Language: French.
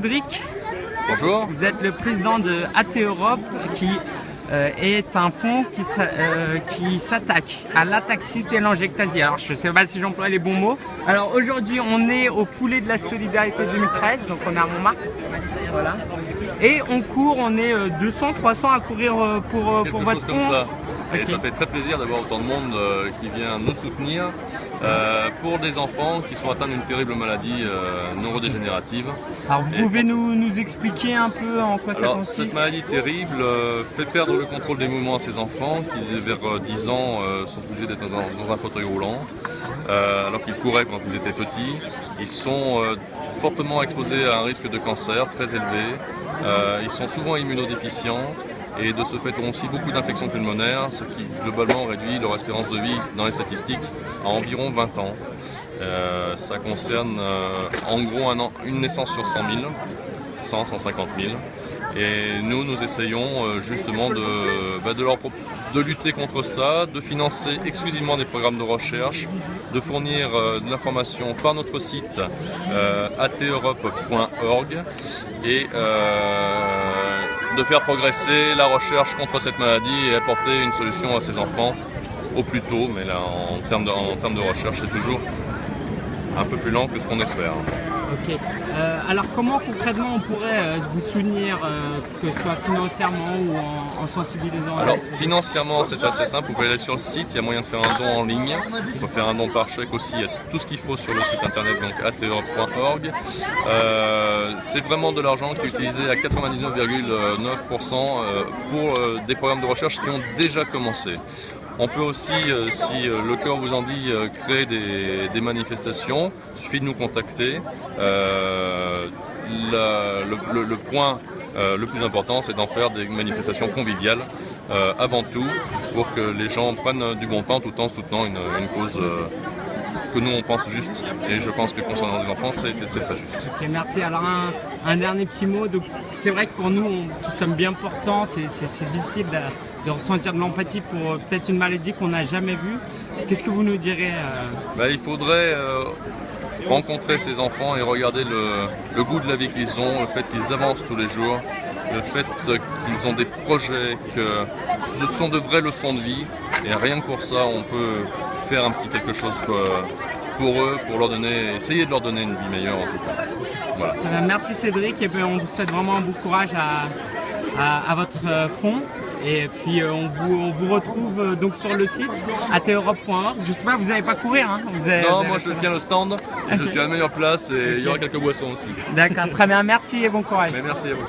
Cédric, bonjour. vous êtes le président de AT Europe qui est un fonds qui s'attaque à l'ataxie télangiectasie. Alors je ne sais pas si j'emploie les bons mots. Alors aujourd'hui on est au foulée de la solidarité 2013, donc on est à Montmartre. Voilà. Et on court, on est 200, 300 à courir pour votre fonds. Comme ça. Et Okay. ça fait très plaisir d'avoir autant de monde qui vient nous soutenir pour des enfants qui sont atteints d'une terrible maladie neurodégénérative. Alors vous pouvez nous expliquer un peu en quoi ça consiste? Cette maladie terrible fait perdre le contrôle des mouvements à ces enfants qui vers 10 ans sont obligés d'être dans un fauteuil roulant alors qu'ils couraient quand ils étaient petits. Ils sont fortement exposés à un risque de cancer très élevé. Ils sont souvent immunodéficients. Et de ce fait ont aussi beaucoup d'infections pulmonaires, ce qui globalement réduit leur espérance de vie dans les statistiques à environ 20 ans. Ça concerne en gros une naissance sur 100 000, 150 000. Et nous essayons justement de lutter contre ça, de financer exclusivement des programmes de recherche, de fournir de l'information par notre site ateurope.org et de faire progresser la recherche contre cette maladie et apporter une solution à ces enfants au plus tôt. Mais là, en termes de recherche, c'est toujours un peu plus lent que ce qu'on espère. Ok. Alors comment concrètement on pourrait vous soutenir, que ce soit financièrement ou en sensibilisant? Alors financièrement c'est assez simple, vous pouvez aller sur le site, il y a moyen de faire un don en ligne, on peut faire un don par chèque aussi, il y a tout ce qu'il faut sur le site internet, donc ateurope.org. C'est vraiment de l'argent qui est utilisé à 99,9% pour des programmes de recherche qui ont déjà commencé. On peut aussi, si le cœur vous en dit, créer des manifestations. Il suffit de nous contacter. Le point le plus important, c'est d'en faire des manifestations conviviales avant tout, pour que les gens prennent du bon temps tout en soutenant une cause que nous on pense juste. Et je pense que concernant les enfants, c'est très juste. Ok, merci. Alors un dernier petit mot. C'est vrai que pour nous qui sommes bien portants, c'est difficile de ressentir de l'empathie pour peut-être une maladie qu'on n'a jamais vue. Qu'est-ce que vous nous direz? Il faudrait rencontrer ces enfants et regarder le goût de la vie qu'ils ont, le fait qu'ils avancent tous les jours, le fait qu'ils ont des projets, que ce sont de vraies leçons de vie. Et rien que pour ça, on peut faire un petit quelque chose pour eux, pour leur donner, essayer de leur donner une vie meilleure en tout cas. Voilà. Merci Cédric, et on vous souhaite vraiment un bon courage à votre fonds. Et puis on vous retrouve donc sur le site ateurope.org. Je sais pas, vous n'allez pas courir, hein? Non, moi je tiens le stand, je suis à la meilleure place et il y aura quelques boissons aussi. D'accord, très bien, merci et bon courage. Mais merci à vous.